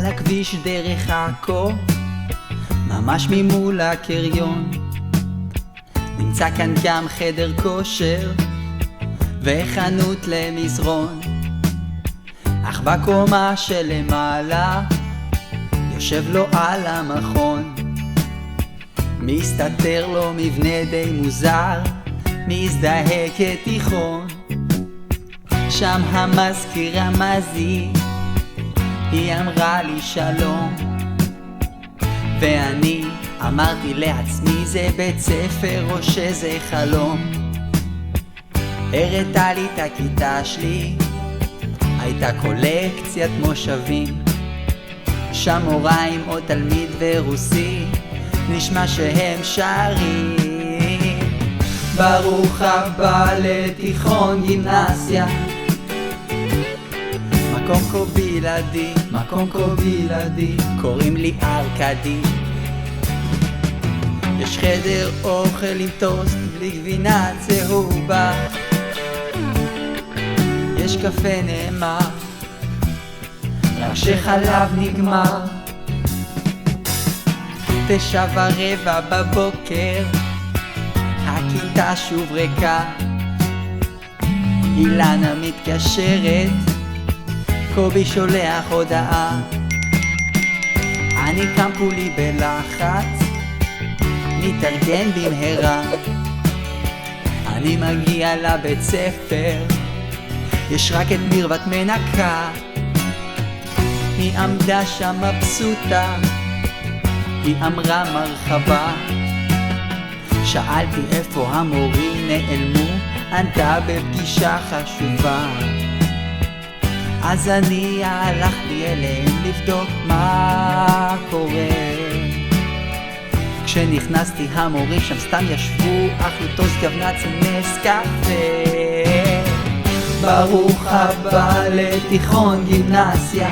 הכביש דרך עכו, ממש ממול הקריון, נמצא כאן גם חדר כושר וחנות למזרון, אך בקומה שלמעלה יושב לו על המכון, מסתתר לו מבנה די מוזר, מזדהה כתיכון. שם המזכירה מזי, היא אמרה לי שלום, ואני אמרתי לעצמי זה בית ספר או שזה חלום. הראתה לי את הכיתה שלי, הייתה קולקציית מושבים, שם מורה עם עוד תלמיד ורוסי, נשמע שהם שרים ברוך הבא לתיכון גימנסיה, מקום כה בלעדי, מקום כה בלעדי, קוראים לי ארקדי. יש חדר אוכל עם טוסט בלי גבינה צהובה, יש קפה נאמר, רק שחלב נגמר. 9:15 בבוקר, הכיתה שוב ריקה, אילנה מתקשרת, קובי שולח הודעה, אני קם כולי בלחץ, מתארגן במהרה, אני מגיע לבית ספר, יש רק את מרוות מנקה, היא עמדה שם מבסוטה, היא אמרה מרחבה, שאלתי איפה המורים נעלמו, ענתה בפגישה חשובה. אז אני הלכתי אליהם לבדוק מה קורה, כשנכנסתי המורים שם סתם ישבו, אכלו טוסט גבנץ ונס קפה. ברוך הבא לתיכון גימנסיה,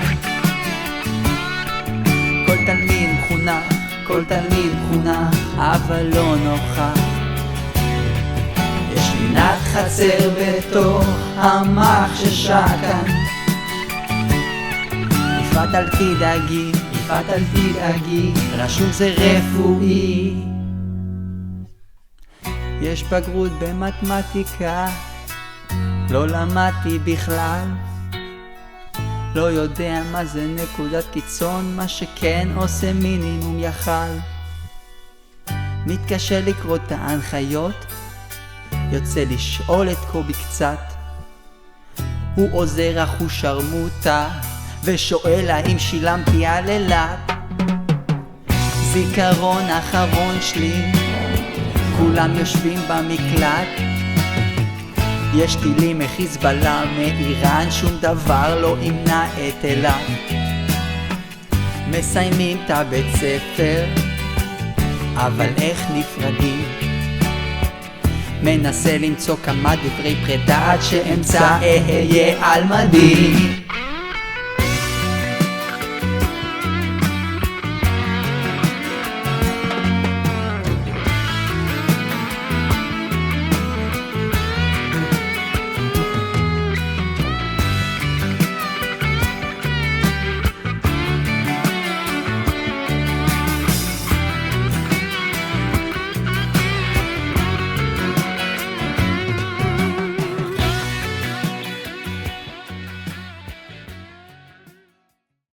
כל תלמיד מחונך, כל תלמיד מחונך, אבל לא נוכח. יש פינת חצר בתוך המחששה כאן, יפעת אל תדאגי, יפעת אל תדאגי, רשום זה רפואי. יש בגרות במתמטיקה, לא למדתי בכלל, לא יודע מה זה נקודת קיצון, מה שכן עושה מינימום יחל. מתקשה לקרוא את ההנחיות, יוצא לשאול את קובי קצת, הוא עוזר אחו שרמוטה ושואל האם שילמתי על אילת. זיכרון אחרון שלי, כולם יושבים במקלט, יש טילים מחיזבאללה מאיראן, שום דבר לא ימנע את אילת. מסיימים את הבית ספר, אבל איך נפרדים? מנסה למצוא כמה דברי פרידה עד שאמצא אהיה על מדים.